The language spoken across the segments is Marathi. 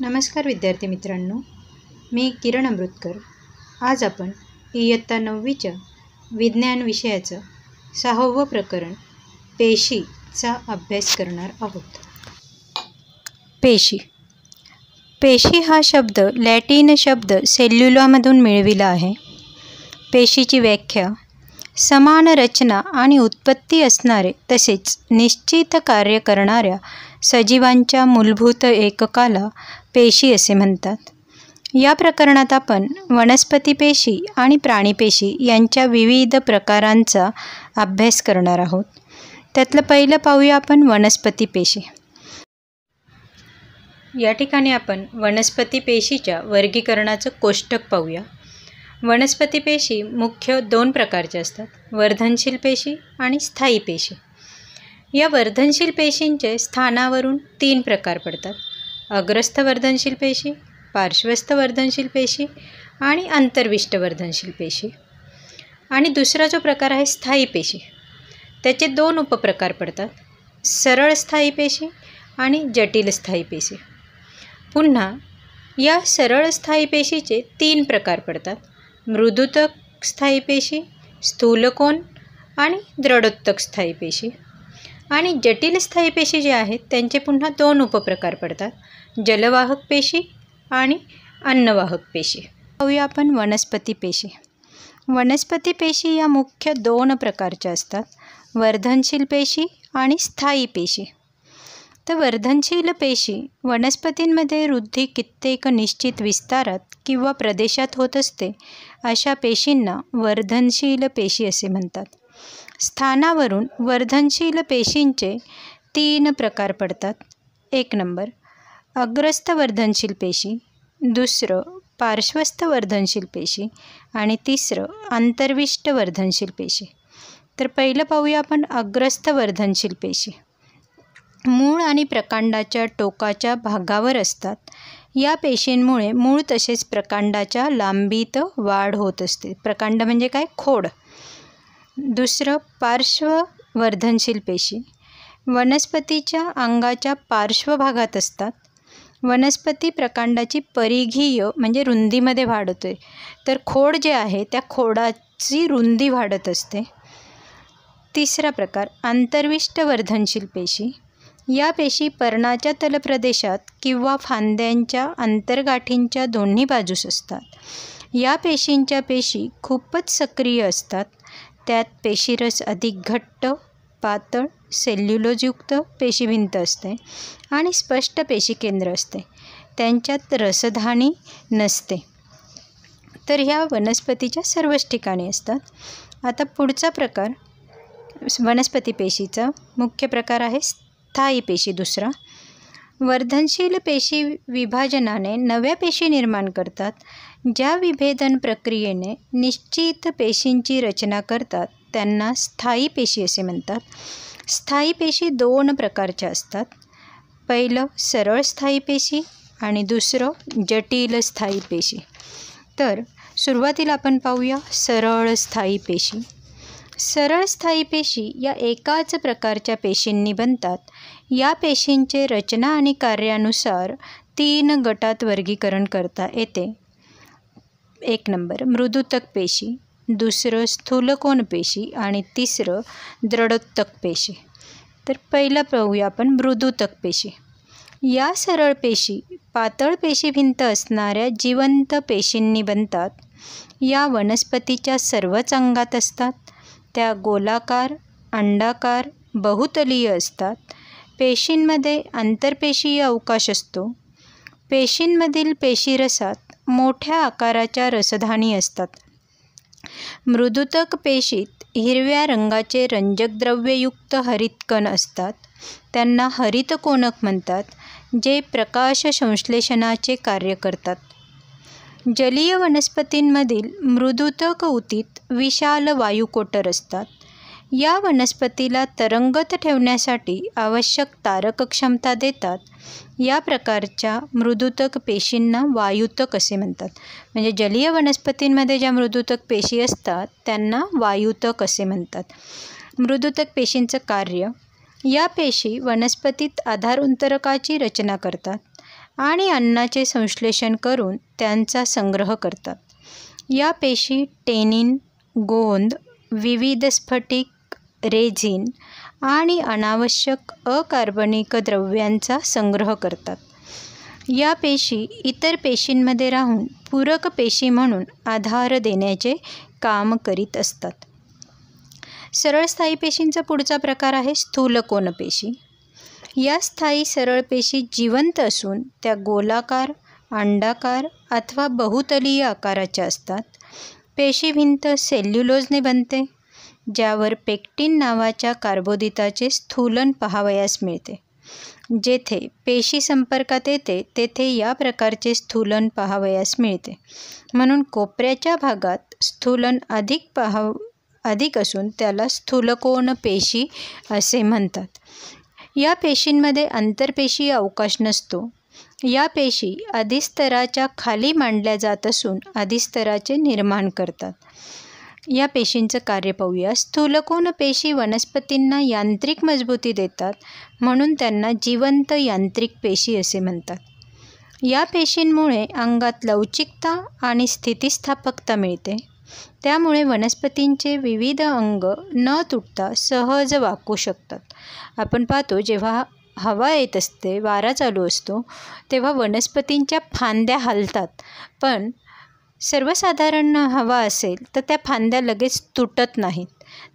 नमस्कार विद्यार्थी मित्रांनो, मी किरण अमृतकर. आज आपण इयत्ता 9वीच्या विज्ञान विषयाचं 6वं प्रकरण पेशीचा अभ्यास करणार आहोत. पेशी. पेशी हा शब्द लॅटिन शब्द सेल्युलामधून मिळविला आहे. पेशीची व्याख्या: समान रचना आणि उत्पत्ती असणारे तसेच निश्चित कार्य करणाऱ्या सजीवांच्या मूलभूत एककाला पेशी असे म्हणतात. या प्रकरणात आपण वनस्पती पेशी आणि प्राणीपेशी यांच्या विविध प्रकारांचा अभ्यास करणार आहोत. त्यातलं पहिलं पाहूया आपण वनस्पती पेशी. या ठिकाणी आपण वनस्पती पेशीच्या वर्गीकरणाचं कोष्टक पाहूया. वनस्पती पेशी मुख्य 2 प्रकारच्या असतात: वर्धनशील पेशी आणि स्थायी पेशी. या वर्धनशील पेशींचे स्थानावरून 3 प्रकार पडतात: अग्रस्थ वर्धनशील पेशी, पार्श्वस्थ वर्धनशील पेशी आणि अंतर्विष्ट वर्धनशील पेशी. आणि दुसरा जो प्रकार आहे स्थायी पेशी, त्याचे 2 उपप्रकार पडतात: सरळ स्थायी पेशी आणि जटिल स्थायी पेशी. पुन्हा या सरळ स्थायी पेशीचे 3 प्रकार पडतात: मृदुतक स्थायी पेशी, स्थूलकोन आणि दृढोत्तक स्थायी पेशी. आणि जटिल स्थायी पेशी जे आहेत त्यांचे पुन्हा 2 उपप्रकार पडतात: जलवाहक पेशी आणि अन्नवाहक पेशी. पाहूया आपण वनस्पती पेशी. वनस्पती पेशी या मुख्य 2 प्रकारच्या असतात: वर्धनशील पेशी आणि स्थायी पेशी. तर वर्धनशील पेशी वनस्पतींमध्ये वृद्धी कित्येक निश्चित विस्तारात किंवा प्रदेशात होत असते, अशा पेशींना वर्धनशील पेशी असे म्हणतात. स्थानावरून वर्धनशील पेशींचे 3 प्रकार पडतात: 1 नंबर अग्रस्थ वर्धनशील पेशी, दुसरं पार्श्वस्थ वर्धनशील पेशी आणि तिसरं अंतर्विष्ट वर्धनशील पेशी. तर पहिलं पाहूया आपण अग्रस्थ वर्धनशील पेशी. मूळ आणि प्रकांडाच्या टोकाच्या भागावर असतात. या पेशींमुळे मूळ तसेच प्रकांडाच्या लांबीत वाढ होत असते. प्रकांड म्हणजे काय? खोड. दुसरं पार्श्ववर्धनशील पेशी. वनस्पतीच्या अंगाच्या पार्श्वभागात असतात. वनस्पती प्रकांडाची परिघीय म्हणजे रुंदीमध्ये वाढ होते, तर खोड जे आहे त्या खोडाची रुंदी वाढत असते. तिसरा प्रकार अंतर्विष्ट वर्धनशील पेशी. या पेशी पर्णाच्या तलप्रदेशात किंवा फांद्यांच्या अंतर्गाठींच्या दोन्ही बाजूस असतात. या पेशींच्या पेशी खूपच सक्रिय असतात. त्यात पेशीरस अधिक घट्ट, पातळ, सेल्युलोजयुक्त पेशीभिंत असते आणि स्पष्ट पेशीकेंद्र असते. त्यांच्यात रसधानी नसते. तर ह्या वनस्पतीच्या सर्वच ठिकाणी असतात. आता पुढचा प्रकार वनस्पती पेशीचा मुख्य प्रकार आहे स्थायी पेशी. दुसरा, वर्धनशील पेशी विभाजनाने नव्या पेशी निर्माण करतात. ज्या विभेदन प्रक्रियेने निश्चित पेशींची रचना करतात त्यांना स्थायी पेशी असे म्हणतात. स्थायी पेशी 2 प्रकारच्या असतात: पहिलं सरळ स्थायी पेशी आणि दुसरं जटिल स्थायी पेशी. तर सुरुवातीला आपण पाहूया सरळ स्थायी पेशी. सरळ स्थायी पेशी या एकाच प्रकारच्या पेशींनी बनतात. या पेशींचे रचना आणि कार्यानुसार 3 गटात वर्गीकरण करता येते: 1 नंबर मृदुतक पेशी, दुसरं स्थूलकोन पेशी आणि तिसरं दृढोत्तक पेशी. तर पहिलं पाहूया आपण मृदुतक पेशी. या सरळ पेशी पातळ पेशीभिंत असणाऱ्या जिवंत पेशींनी बनतात. या वनस्पतीच्या सर्वच अंगात असतात. त्या गोलाकार, अंडाकार, बहुतलीय असतात. पेशींमध्ये आंतरपेशीय अवकाश असतो. पेशींमधील पेशीरसात मोठ्या आकाराच्या रसधानी असतात. मृदुतक पेशीत हिरव्या रंगाचे रंजकद्रव्ययुक्त हरितकण असतात. त्यांना हरितकोणक म्हणतात, जे प्रकाश संश्लेषणाचे कार्य करतात. जलीय वनस्पतींमधील मृदुतक ऊतीत विशाल वायुकोटर असतात. या वनस्पतीला तरंगत ठेवण्यासाठी आवश्यक तारक क्षमता देतात. या प्रकारच्या मृदुतक पेशींना वायुतक असे म्हणतात. म्हणजे जलीय वनस्पतींमध्ये ज्या मृदुतक पेशी असतात त्यांना वायुतक असे म्हणतात. मृदुतक पेशींचं कार्य: या पेशी वनस्पतीत आधार उंतरकाची रचना करतात आणि अन्नाचे संश्लेषण करून त्यांचा संग्रह करतात. या पेशी टेनिन, गोंद, विविध स्फटिक, रेझिन आणि अनावश्यक अकार्बनिक द्रव्यांचा संग्रह करतात. या पेशी इतर पेशींमध्ये राहून पूरक पेशी म्हणून आधार देण्याचे काम करीत असतात. सरळ स्थायी पेशींचा पुढचा प्रकार आहे स्थूलकोन पेशी. या स्थायी सरळ पेशी जिवंत असून त्या गोलाकार, अंडाकार अथवा बहुतलीय आकाराच्या असतात. पेशीभिंत सेल्युलोजने बनते, ज्यावर पेक्टिन नावाच्या कार्बोदिताचे स्थूलन पाहावयास मिळते. जेथे पेशी संपर्कात येते तेथे या प्रकारचे स्थूलन पाहावयास मिळते. म्हणून कोपऱ्याच्या भागात स्थूलन अधिक असून त्याला स्थूलकोन पेशी असे म्हणतात. या पेशींमध्ये आंतरपेशीय अवकाश नसतो. या पेशी अधिस्तराच्या खाली मांडल्या जात असून अधिस्तराचे निर्माण करतात. या पेशींचं कार्य पाहूया. स्थूलकोन पेशी वनस्पतींना यांत्रिक मजबूती देतात, म्हणून त्यांना जिवंत यांत्रिक पेशी असे म्हणतात. या पेशींमुळे अंगात लवचिकता आणि स्थितिस्थापकता मिळते. त्यामुळे वनस्पतींचे विविध अंग न तुटता सहज वाकू शकतात. आपण पाहतो जेव्हा हवा येत असते, वारा चालू असतो, तेव्हा वनस्पतींच्या फांद्या हलतात. पण सर्वसाधारण हवा असेल तर त्या फांद्या लगेच तुटत नाहीत,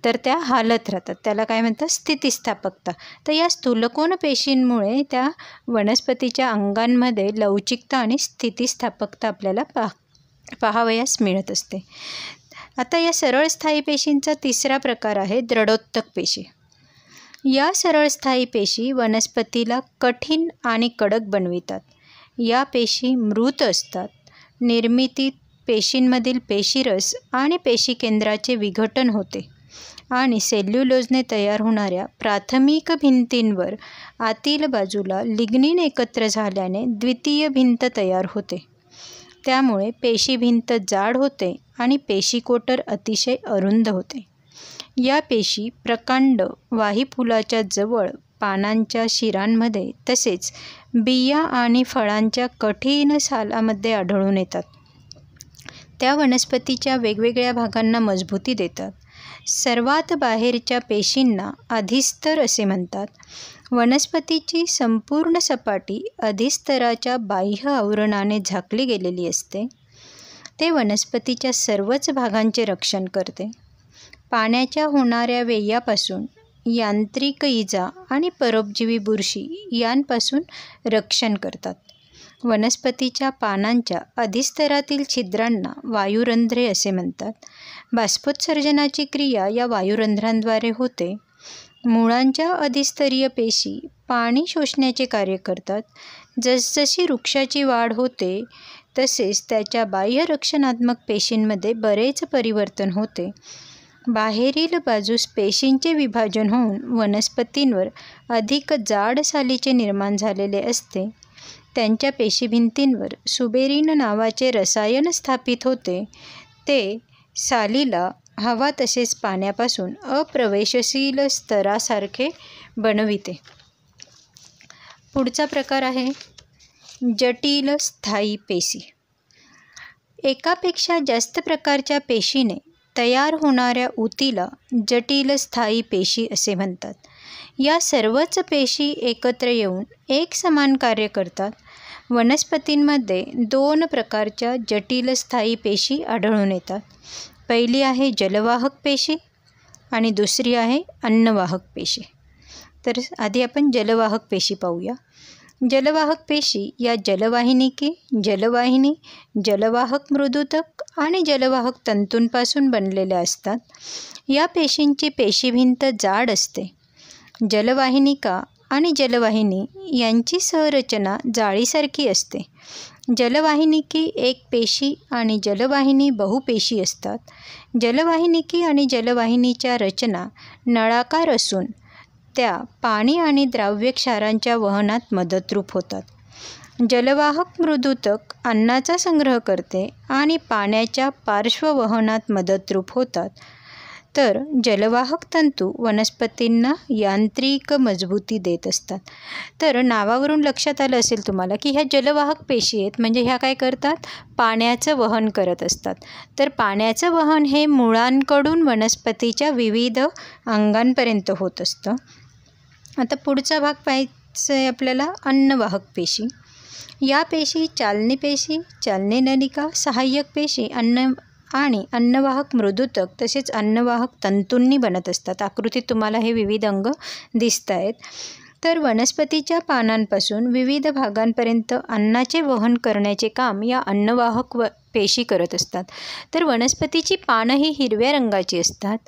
तर त्या हालत राहतात. त्याला काय म्हणतात? स्थितिस्थापकता. तर या स्थूलकोन पेशींमुळे त्या वनस्पतीच्या अंगांमध्ये लवचिकता आणि स्थितिस्थापकता आपल्याला पाहावयास मिळत असते. आता या सरळ स्थायी पेशींचा तिसरा प्रकार आहे दृढोत्तक पेशी. या सरळ स्थायी पेशी वनस्पतीला कठीण आणि कडक बनवितात. या पेशी मृत असतात. निर्मितीत पेशींमधील पेशीरस आणि पेशीकेंद्राचे विघटन होते आणि सेल्युलोजने तयार होणाऱ्या प्राथमिक भिंतींवर आतील बाजूला लिग्निन एकत्र झाल्याने द्वितीय भिंत तयार होते. त्यामुळे पेशीभिंत जाड होते आणि पेशीकोटर अतिशय अरुंद होते. या पेशी प्रकांड वाहीफुलाच्या जवळ पानांच्या शिरांमध्ये तसेच बिया आणि फळांच्या कठीण सालामध्ये आढळून येतात. त्या वनस्पतीच्या वेगवेगळ्या भागांना मजबूती देतात. सर्वात बाहेरच्या पेशींना अधिस्तर असे म्हणतात. वनस्पतीची संपूर्ण सपाटी अधिस्तराच्या बाह्य आवरणाने झाकली गेलेली असते. ते वनस्पतीच्या सर्वच भागांचे रक्षण करते. पाण्याच्या होणाऱ्या व्ययापासून यांत्रिक इजा आणि परोपजीवी बुरशी यांपासून रक्षण करतात. वनस्पतीच्या पानांच्या अधिस्तरातील छिद्रांना वायुरंध्रे असे म्हणतात. बाष्पोत्सर्जनाची क्रिया या वायुरंध्रांद्वारे होते. मुळांच्या अधिस्तरीय पेशी पाणी शोषण्याचे कार्य करतात. जसजशी वृक्षाची वाढ होते तसेच त्याच्या बाह्य रक्षणात्मक पेशींमध्ये बरेच परिवर्तन होते. बाहेरील बाजूस पेशींचे विभाजन होऊन वनस्पतींवर अधिक जाड सालीचे निर्माण झालेले असते. त्यांच्या पेशीभिंतींवर सुबेरिन नावाचे रसायन स्थापित होते. ते सालीला हवा तसेच पाण्यापासून अप्रवेशशील स्तरासारखे बनविते. पुढचा प्रकार आहे जटिल स्थायी पेशी. एकापेक्षा जास्त प्रकारच्या पेशीने तयार होणाऱ्या ऊतीला जटिल स्थायी पेशी असे म्हणतात. या सर्वच पेशी एकत्र येऊन एक समान कार्य करतात. वनस्पतींमध्ये दोन प्रकारच्या जटिल स्थायी पेशी आढळून येतात. पहिली आहे जलवाहक पेशी आणि दुसरी आहे अन्नवाहक पेशी. तर आधी आपण जलवाहक पेशी पाहूया. जलवाहक पेशी या जलवाहिनिकी, जलवाहिनी, जलवाहक मृदुतक आणि जलवाहक तंतूंपासून बनलेल्या असतात. या पेशींची पेशीभिंत जाड असते. जलवाहिनिका आणि जलवाहिनी यांची संरचना जाळीसारखी असते. जलवाहिनिकी एक पेशी आणि जलवाहिनी बहुपेशी असतात. जलवाहिनिकी आणि जलवाहिनीच्या रचना नळाकार असून त्या पाणी आणि द्राव्य क्षारांच्या वहनात मदतरूप होतात. जलवाहक मृदुतक अन्नाचा संग्रह करते आणि पाण्याच्या पार्श्ववहनात मदतरूप होतात. तर जलवाहक तंतू वनस्पतींना यांत्रिक मजबूती देत असतात. तर नावावरून लक्षात आलं असेल तुम्हाला की ह्या जलवाहक पेशी आहेत, म्हणजे ह्या काय करतात, पाण्याचं वहन करत असतात. तर पाण्याचं वहन हे मुळांकडून वनस्पतीच्या विविध अंगांपर्यंत होत असतं. आता पुढचा भाग पाहायचा आहे आपल्याला, अन्नवाहक पेशी. या पेशी चालनी पेशी, चालनी नलिका, सहाय्यक पेशी आणि अन्नवाहक मृदुतक तसेच अन्नवाहक तंतूंनी बनत असतात. आकृतीत तुम्हाला हे विविध अंग दिसत आहेत. तर वनस्पतीच्या पानांपासून विविध भागांपर्यंत अन्नाचे वहन करण्याचे काम या अन्नवाहक पेशी करत असतात. तर वनस्पतीची पानं ही हिरव्या रंगाची असतात.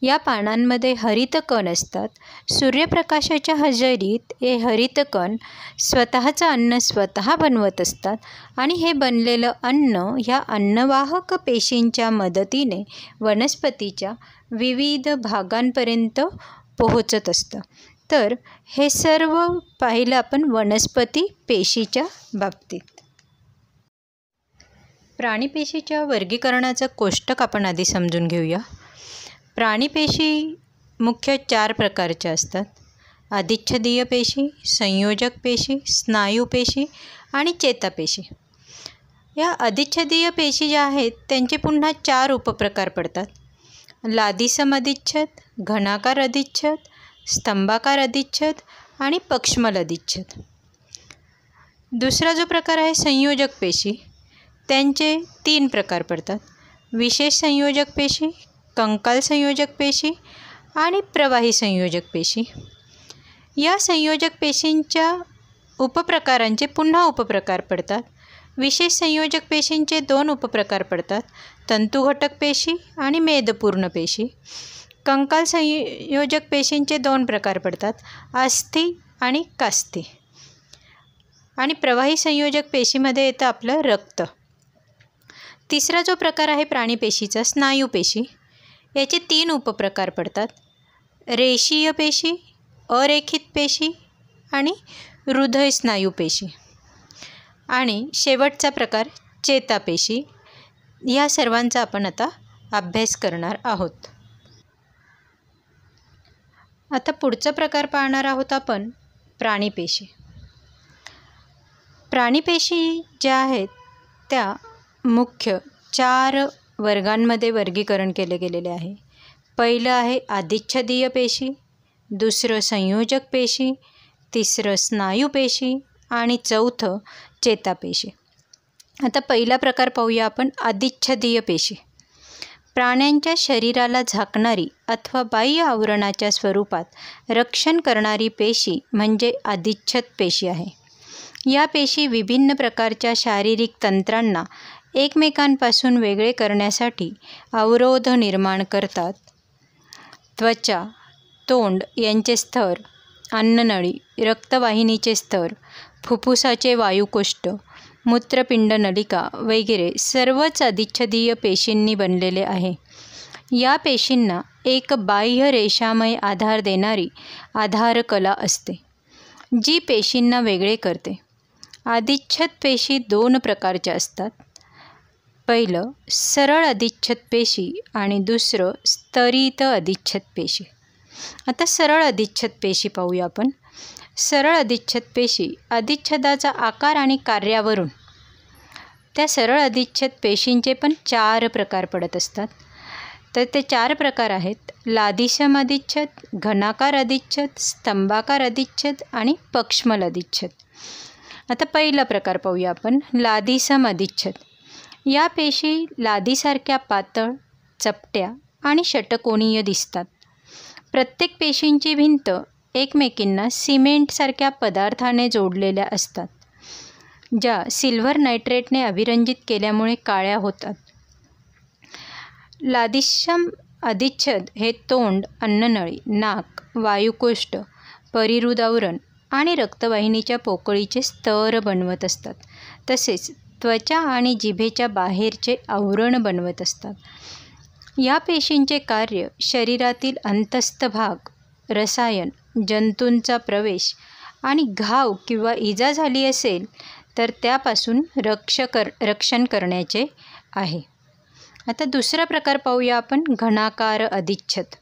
या पानांमध्ये हरितकण असतात. सूर्यप्रकाशाच्या हजेरीत हे हरितकण स्वतःचं अन्न स्वतः बनवत असतात आणि हे बनलेलं अन्न ह्या अन्नवाहक पेशींच्या मदतीने वनस्पतीच्या विविध भागांपर्यंत पोहोचत असतं. तर हे सर्व पाहिलं आपण वनस्पती पेशीच्या बाबतीत. प्राणीपेशीच्या वर्गीकरणाचं कोष्टक आपण आधी समजून घेऊया. प्राणीपेशी मुख्य 4 प्रकारच्या असतात: अधिच्छदीय पेशी, संयोजक पेशी, स्नायू पेशी आणि चेतापेशी. या अधिच्छदीय पेशी ज्या आहेत त्यांचे पुन्हा 4 उपप्रकार पडतात: लादिसम अधिच्छद, घनाकार अधिच्छद, स्तंभाकार अधिच्छद आणि पक्ष्मल अधिच्छद. दुसरा जो प्रकार आहे संयोजक पेशी, त्यांचे 3 प्रकार पडतात: विशेष संयोजक पेशी, कंकाल संयोजक पेशी आणि प्रवाही संयोजक पेशी. या संयोजक पेशींच्या उपप्रकारांचे पुन्हा उपप्रकार पडतात. विशेष संयोजक पेशींचे 2 उपप्रकार पडतात: तंतुघटक पेशी आणि मेदपूर्ण पेशी. कंकाल संयोजक पेशींचे 2 प्रकार पडतात: अस्थी आणि कास्थी. आणि प्रवाही संयोजक पेशीमध्ये येतं आपलं रक्त. तिसरा जो प्रकार आहे प्राणीपेशीचा, स्नायू पेशी, याचे 3 उपप्रकार पडतात: रेषीय पेशी, अरेखित पेशी आणि हृदय स्नायू पेशी. आणि शेवटचा प्रकार चेतापेशी. या सर्वांचा आपण आता अभ्यास करणार आहोत. आता पुढचा प्रकार पाहणार आहोत आपण, प्राणीपेशी. प्राणीपेशी ज्या आहेत त्या मुख्य 4 वर्गांमध्ये वर्गीकरण केले गेलेले आहे. पहिलं आहे अधिच्छदीय पेशी, दुसरं संयोजक पेशी, तिसरं स्नायू पेशी आणि चौथं चेतापेशी. आता पहिला प्रकार पाहूया आपण, अधिच्छदीय पेशी. प्राण्यांच्या शरीराला झाकणारी अथवा बाह्य आवरणाच्या स्वरूपात रक्षण करणारी पेशी म्हणजे अधिच्छद पेशी आहे. या पेशी विभिन्न प्रकारच्या शारीरिक तंत्रांना एकमेकांपासून वेगळे करण्यासाठी अवरोध निर्माण करतात. त्वचा, तोंड यांचे स्तर, अन्ननळी, रक्तवाहिनीचे स्तर, फुफ्फुसाचे वायुकोष्ठ, मूत्रपिंड नलिका वगैरे सर्वच अधिच्छदीय पेशींनी बनलेले आहे. या पेशींना एक बाह्य रेषामय आधार देणारी आधारकला असते, जी पेशींना वेगळे करते. अधिच्छद पेशी 2 प्रकारच्या असतात. पहिलं सरळ अधिच्छद पेशी आणि दुसरं स्तरित अधिच्छद पेशी. आता सरळ अधिच्छद पेशी पाहूया आपण. सरळ अधिच्छद पेशी अधिच्छदाचा आकार आणि कार्यावरून त्या सरळ अधिच्छद पेशींचे पण 4 प्रकार पडत असतात. तर ते 4 प्रकार आहेत: लादिसम अधिच्छद, घनाकार अधिच्छद, स्तंभाकार अधिच्छद आणि पक्ष्मल अधिच्छद. आता पहिला प्रकार पाहूया आपण, लादिसम अधिच्छद. या पेशी लादीसारख्या पातळ, चपट्या आणि षटकोनीय दिसतात. प्रत्येक पेशींची भिंत एकमेकींना सिमेंटसारख्या पदार्थाने जोडलेल्या असतात, ज्या सिल्व्हर नायट्रेटने अभिरंजित केल्यामुळे काळ्या होतात. लादिसम अधिच्छद हे तोंड, अन्ननळी, नाक, वायुकोष्ठ, परिहृद आवरण आणि रक्तवाहिनीच्या पोकळीचे स्तर बनवत असतात. तसेच त्वचा आणि जिभेच्या बाहेरचे आवरण बनवत असतात. या पेशींचे कार्य शरीरातील अंतस्थ भाग, रसायन, जंतूंचा प्रवेश आणि घाव किंवा इजा झाली असेल तर त्यापासून रक्षण करण्याचे आहे. आता दुसरा प्रकार पाहूया आपण, घनाकार अधिच्छद.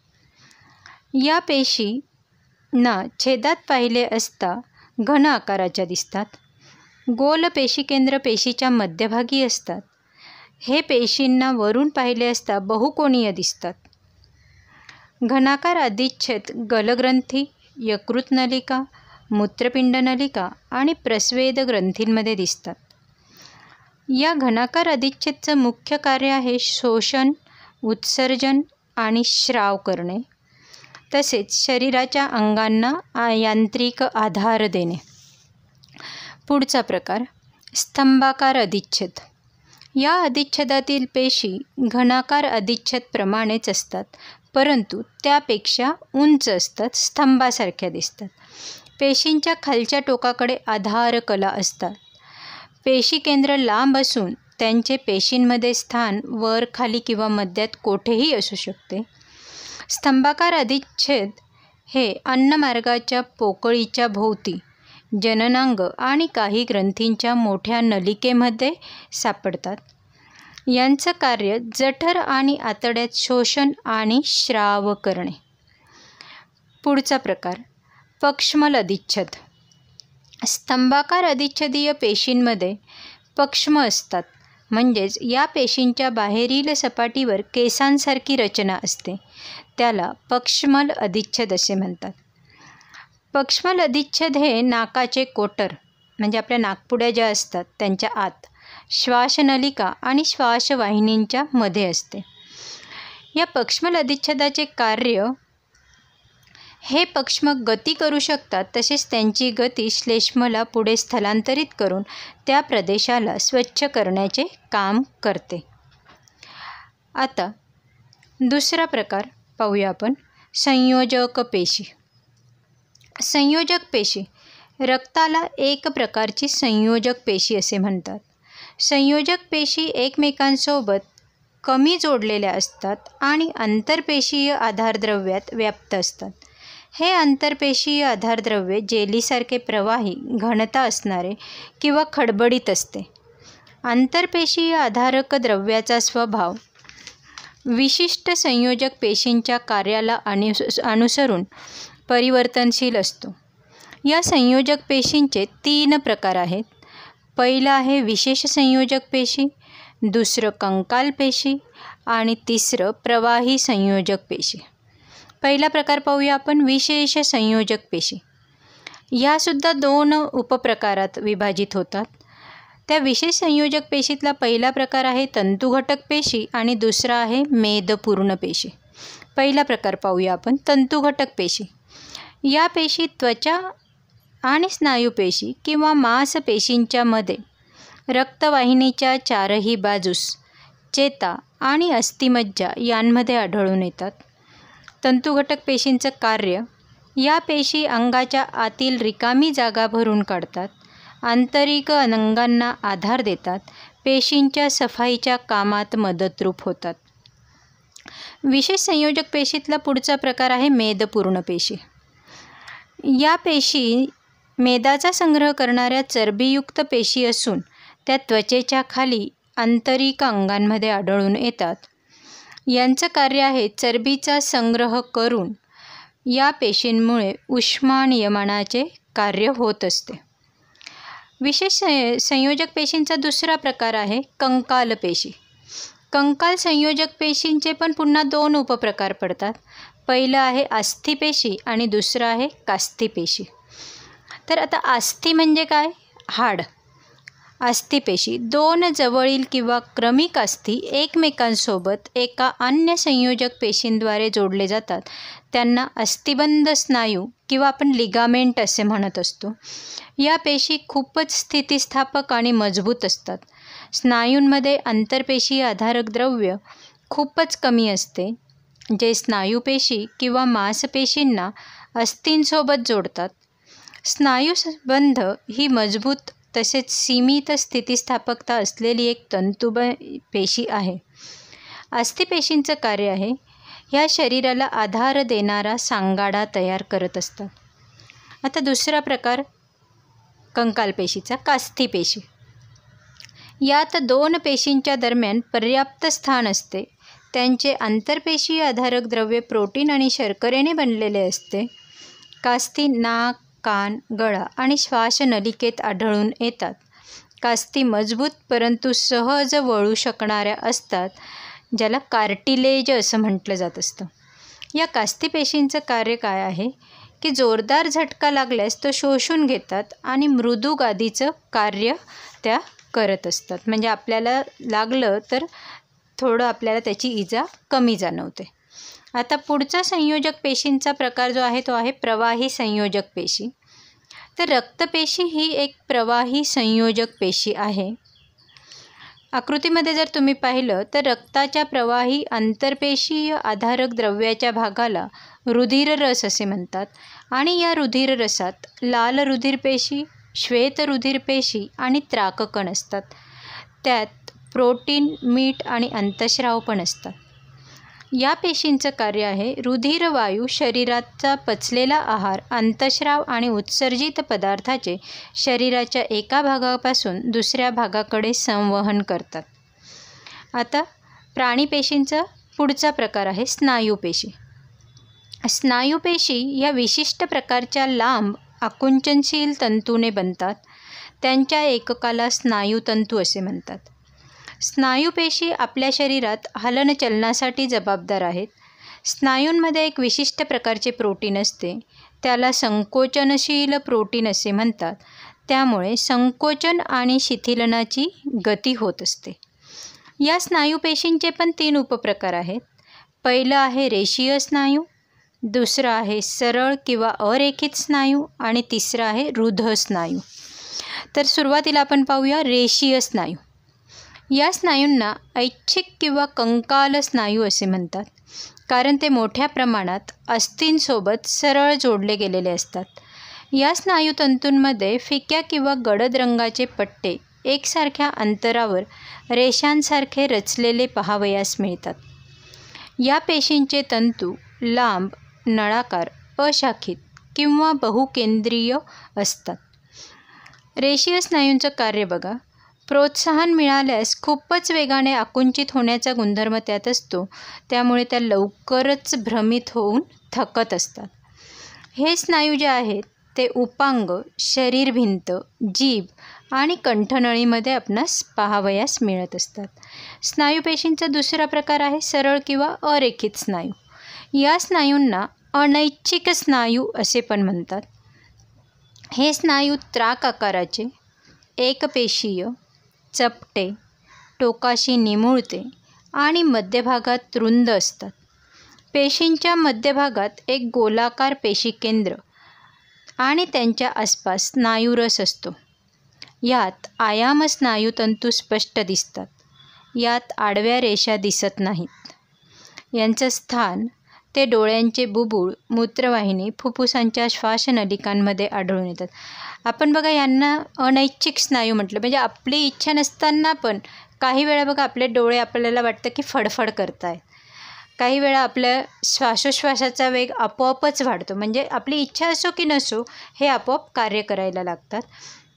या पेशींना छेदात पाहिले असता घन आकाराच्या दिसतात. गोल पेशीकेंद्र पेशीच्या मध्यभागी असतात. हे पेशींना वरून पाहिले असता बहुकोणीय दिसतात. घनाकार अधिच्छद गलग्रंथी, यकृत नलिका, मूत्रपिंड नलिका आणि प्रस्वेद ग्रंथींमध्ये दिसतात. या घनाकार अधिच्छदचं मुख्य कार्य आहे शोषण, उत्सर्जन आणि स्राव करणे, तसेच शरीराच्या अंगांना यांत्रिक आधार देणे. पुढचा प्रकार, स्तंभाकार अधिच्छद. या अधिच्छदातील पेशी घनाकार अधिच्छद प्रमाणेच असतात, परंतु त्यापेक्षा उंच असतात, स्तंभासारख्या दिसतात. पेशींच्या खालच्या टोकाकडे आधार कला असतात. पेशी केंद्र लांब असून त्यांचे पेशींमध्ये स्थान वर, खाली किंवा मध्यात कोठेही असू शकते. स्तंभाकार अधिच्छद हे अन्नमार्गाच्या पोकळीच्या भोवती, जननांग आणि काही ग्रंथींच्या मोठ्या नलिकेमध्ये सापडतात. यांचं कार्य जठर आणि आतड्यात शोषण आणि स्राव करणे. पुढचा प्रकार, पक्ष्मल अधिच्छद. स्तंभाकार अधिच्छदीय पेशींमध्ये पक्ष्म असतात, म्हणजेच या पेशींच्या बाहेरील सपाटीवर केसांसारखी रचना असते. त्याला पक्ष्मल अधिच्छद असे म्हणतात. पक्ष्मल अधिच्छद हे नाकाचे कोटर, म्हणजे आपल्या नाकपुड्या ज्या असतात त्यांच्या आत, श्वासनलिका आणि श्वासवाहिनींच्या मध्ये असते. या पक्ष्मल अधिच्छदाचे कार्य, हे पक्ष्म गती करू शकतात, तसेच त्यांची गती श्लेष्मला पुढे स्थलांतरित करून त्या प्रदेशाला स्वच्छ करण्याचे काम करते. आता दुसरा प्रकार पाहूया आपण, संयोजक पेशी. संयोजक पेशी, रक्ताला एक प्रकारची संयोजक पेशी असे म्हणतात. संयोजक पेशी एकमेकांसोबत कमी जोडलेल्या असतात आणि आंतरपेशीय आधारद्रव्यात व्याप्त असतात. हे आंतरपेशीय आधारद्रव्य जेलीसारखे प्रवाही, घनता असणारे किंवा खडबडीत असते. आंतरपेशीय आधारक द्रव्याचा स्वभाव विशिष्ट संयोजक पेशींच्या कार्याला अनुसरून परिवर्तनशील असतो. या संयोजक पेशींचे 3 प्रकार आहेत. पहिला आहे विशेष संयोजक पेशी, दुसरं कंकाल पेशी आणि तिसरं प्रवाही संयोजक पेशी. पहिला प्रकार पाहूया आपण, विशेष संयोजक पेशी. ह्यासुद्धा 2 उपप्रकारात विभाजित होतात. त्या विशेष संयोजक पेशीतला पहिला प्रकार आहे तंतुघटक पेशी आणि दुसरा आहे मेदपूर्ण पेशी. पहिला प्रकार पाहूया आपण, तंतुघटक पेशी. या पेशी त्वचा आणि स्नायुपेशी किंवा मांसपेशींच्या मध्ये, रक्तवाहिनीच्या 4ही बाजूस, चेता आणि अस्थिमज्जा यांमध्ये आढळून येतात. तंतुघटक पेशींचं कार्य, या पेशी अंगाच्या आतील रिकामी जागा भरून काढतात, आंतरिक अंगांना आधार देतात, पेशींच्या सफाईच्या कामात मदतरूप होतात. विशेष संयोजक पेशीतला पुढचा प्रकार आहे मेदपूर्ण पेशी. या पेशी मेदाचा संग्रह करणाऱ्या चरबीयुक्त पेशी असून त्या त्वचेच्या खाली आंतरिक अंगांमध्ये आढळून येतात. यांचं कार्य आहे चरबीचा संग्रह करून या पेशींमुळे उष्मानियमनाचे कार्य होत असते. विशेष संयोजक पेशींचा दुसरा प्रकार आहे कंकाल पेशी. कंकाल संयोजक पेशींचे पण पुन्हा 2 उपप्रकार पडतात. पहिलं आहे अस्थिपेशी आणि दुसरं आहे कास्थिपेशी. तर आता अस्थि म्हणजे काय? हाड. अस्थिपेशी 2 जवळील किंवा क्रमिक अस्थी एकमेकांसोबत एका अन्य संयोजक पेशींद्वारे जोडले जातात. त्यांना अस्थिबंध स्नायू किंवा आपण लिगामेंट असे म्हणत असतो. या पेशी खूपच स्थितिस्थापक आणि मजबूत असतात. स्नायूंमध्ये आंतरपेशीय आधारक द्रव्य खूपच कमी असते, जे स्नायुपेशी किंवा मांसपेशींना अस्थींसोबत जोडतात. स्नायुबंध ही मजबूत तसेच सीमित स्थितिस्थापकता असलेली एक तंतुपेशी आहे. अस्थिपेशींचं कार्य आहे ह्या शरीराला आधार देणारा सांगाडा तयार करत असतात. आता दुसरा प्रकार कंकाल पेशीचा, कास्थिपेशी. यात दोन पेशींच्या दरम्यान पर्याप्त स्थान असते. त्यांचे आंतरपेशीय आधारक द्रव्य प्रोटीन आणि शर्करेने बनलेले असते. कास्ती नाक, कान, गळा आणि श्वासनलिकेत आढळून येतात. कास्ती मजबूत परंतु सहज वळू शकणाऱ्या असतात, ज्याला कार्टिलेज असं म्हटलं जात असतं. या कास्ती पेशींचं कार्य काय आहे की जोरदार झटका लागल्यास तो शोषून घेतात आणि मृदू गादीचं कार्य त्या करत असतात. म्हणजे आपल्याला लागलं तर थोडं आपल्याला त्याची इजा कमी जाणवते. आता पुढचा संयोजक पेशींचा प्रकार जो आहे तो आहे प्रवाही संयोजक पेशी. तर रक्तपेशी ही एक प्रवाही संयोजक पेशी आहे. आकृतीमध्ये जर तुम्ही पाहिलं तर रक्ताच्या प्रवाही आंतरपेशीय आधारक द्रव्याच्या भागाला रुधिररस असे म्हणतात आणि या रुधिररसात लाल रुधिरपेशी, श्वेत रुधिरपेशी आणि त्राककण असतात. त्यात प्रोटीन, मीठ आणि अंतस्राव पण असतात. या पेशींचं कार्य आहे रुधिरवायू, शरीराचा पचलेला आहार, अंतस्राव आणि उत्सर्जित पदार्थाचे शरीराच्या एका भागापासून दुसऱ्या भागाकडे संवहन करतात. आता प्राणीपेशींचा पुढचा प्रकार आहे स्नायूपेशी. स्नायूपेशी या विशिष्ट प्रकारच्या लांब आकुंचनशील तंतूने बनतात. त्यांच्या एककाला स्नायुतंतू असे म्हणतात. स्नायूपेशी आपल्या शरीरात हलनचलनासाठी जबाबदार आहेत. स्नायूंमध्ये एक विशिष्ट प्रकारचे प्रोटीन असते, त्याला संकोचनशील प्रोटीन असे म्हणतात. त्यामुळे संकोचन आणि शिथिलनाची गती होत असते. या स्नायूपेशींचे पण 3 उपप्रकार आहेत. पहिलं आहे रेषीय स्नायू, दुसरं आहे सरळ किंवा अरेखित स्नायू आणि तिसरं आहे रुध स्नायू. तर सुरुवातीला आपण पाहूया रेषीय स्नायू. या स्नायूंना ऐच्छिक किंवा कंकाल स्नायू असे म्हणतात, कारण ते मोठ्या प्रमाणात अस्थींसोबत सरळ जोडले गेलेले असतात. या स्नायूतंतूंमध्ये फिक्या किंवा गडद रंगाचे पट्टे एकसारख्या अंतरावर रेषांसारखे रचलेले पाहावयास मिळतात. या पेशींचे तंतू लांब, नळाकार, अशाखित किंवा बहुकेंद्रीय असतात. रेषीय स्नायूंचं कार्य बघा. प्रोत्साहन मिळाल्यास खूपच वेगाने आकुंचित होण्याचा गुणधर्म त्यात असतो, त्यामुळे त्या लवकरच भ्रमित होऊन थकत असतात. हे स्नायू जे आहेत ते उपांग, शरीरभिंत, जीभ आणि कंठनळीमध्ये आपणास पाहावयास मिळत असतात. स्नायूपेशींचा दुसरा प्रकार आहे सरळ किंवा अरेखित स्नायू. या स्नायूंना अनैच्छिक स्नायू असे पण म्हणतात. हे स्नायू त्राक आकाराचे, एकपेशीय, चपटे, टोकाशी निमुळते आणि मध्यभागात रुंद असतात. पेशींच्या मध्यभागात एक गोलाकार पेशी केंद्र आणि त्यांच्या आसपास स्नायुरस असतो. यात आयाम स्नायुतंतू स्पष्ट दिसतात. यात आडव्या रेषा दिसत नाहीत. यांचं स्थान ते डोळ्यांचे बुबुळ, मूत्रवाहिनी, फुफ्फुसांच्या श्वासनलिकांमध्ये आढळून येतात. आपण बघा यांना अनैच्छिक स्नायू म्हटलं, म्हणजे आपली इच्छा नसताना पण काही वेळा बघा आपले डोळे आपल्याला वाटतं की फडफड करत आहेत. काही वेळा आपल्या श्वासोश्वासाचा वेग आपोआपच वाढतो, म्हणजे आपली इच्छा असो की नसो हे आपोआप कार्य करायला लागतात.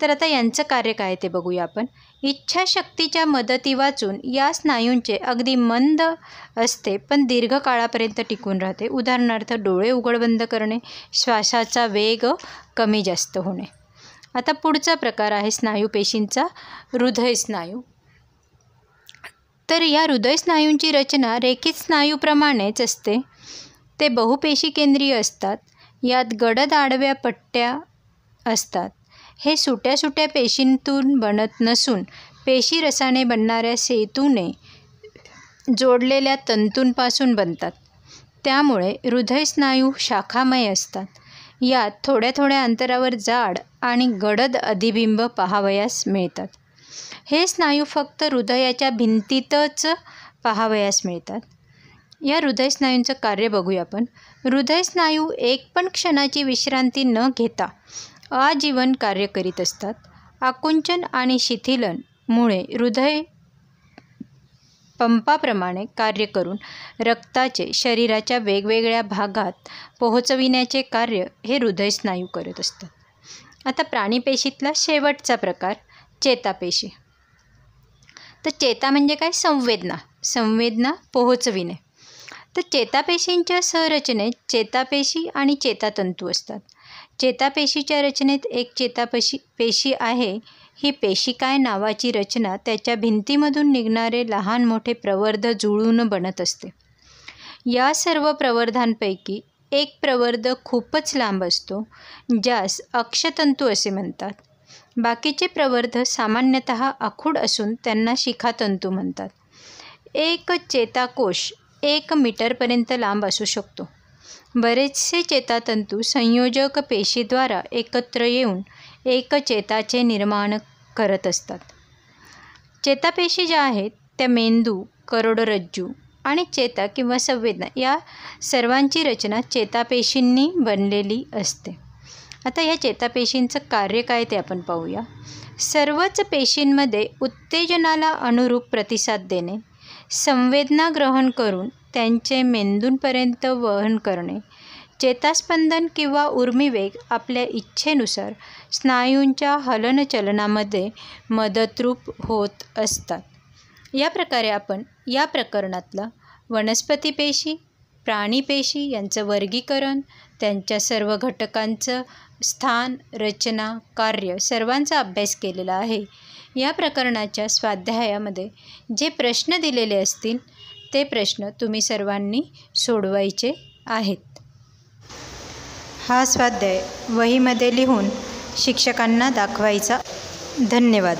तर आता यांचं कार्य काय ते बघूया आपण. इच्छाशक्तीच्या मदती वाचून या स्नायूंचे अगदी मंद असते पण दीर्घ काळापर्यंत टिकून राहते. उदाहरणार्थ डोळे उघड बंद करणे, श्वासाचा वेग कमी जास्त होणे. आता पुढचा प्रकार आहे स्नायूपेशींचा हृदय स्नायू. तर या हृदय स्नायूंची रचना रेखित स्नायूप्रमाणेच असते. ते बहुपेशी केंद्रीय असतात. यात गडद आडव्या पट्ट्या असतात. हे सुट्या सुट्या पेशींतून बनत नसून पेशी रसाने बनणाऱ्या सेतूने जोडलेल्या तंतूंपासून बनतात. त्यामुळे हृदय स्नायू शाखामय असतात. यात थोड्या थोड्या अंतरावर जाड आणि गडद अधिबिंब पाहावयास मिळतात. हे स्नायू फक्त हृदयाच्या भिंतीतच पाहावयास मिळतात. या हृदय स्नायूंचं कार्य बघूया आपण. हृदय स्नायू एक पण क्षणाची विश्रांती न घेता आजीवन कार्य करीत असतात. आकुंचन आणि शिथिलनमुळे हृदय पंपाप्रमाणे कार्य करून रक्ताचे शरीराच्या वेगवेगळ्या भागात पोहोचविण्याचे कार्य हे हृदय स्नायू करत असतात. आता प्राणीपेशीतला शेवटचा प्रकार चेतापेशी. तर चेता म्हणजे काय? संवेदना पोहोचविणे. तर चेतापेशींच्या संरचनेत चेतापेशी आणि चेतातंतू असतात. चेतापेशीच्या रचनेत एक पेशी आहे. ही पेशिकाय नावाची रचना त्याच्या भिंतीमधून निघणारे लहान मोठे प्रवर्ध जुळून बनत असते. या सर्व प्रवर्धांपैकी एक प्रवर्ध खूपच लांब असतो, ज्यास अक्षतंतू असे म्हणतात. बाकीचे प्रवर्ध सामान्यतः आखूड असून त्यांना शिखातंतू म्हणतात. एक चेताकोश 1 मीटरपर्यंत लांब असू शकतो. बरेचसे चेतातंतू संयोजक पेशीद्वारा एकत्र येऊन एक चेताचे निर्माण करत असतात. चेतापेशी ज्या आहेत त्या मेंदू, करोडरज्जू आणि चेता किंवा संवेदना या सर्वांची रचना चेतापेशींनी बनलेली असते. आता या चेतापेशींचं कार्य काय ते आपण पाहूया. सर्वच पेशींमध्ये उत्तेजनाला अनुरूप प्रतिसाद देणे, संवेदना ग्रहण करून त्यांचे मेंदूंपर्यंत वहन करणे, चेतास्पंदन किंवा उर्मिवेग आपल्या इच्छेनुसार स्नायूंच्या हलनचलनामध्ये मदतरूप होत असतात. या प्रकारे आपण या प्रकरणातला वनस्पती पेशी, प्राणी पेशी यांचं वर्गीकरण, त्यांच्या सर्व घटकांचं स्थान, रचना, कार्य सर्वांचा अभ्यास केलेला आहे. या प्रकरणाच्या स्वाध्यायामध्ये जे प्रश्न दिलेले असतील ते प्रश्न तुम्ही सर्वांनी सोडवायचे आहेत. हा स्वाध्याय वहीमध्ये लिहून शिक्षकांना दाखवायचा. धन्यवाद.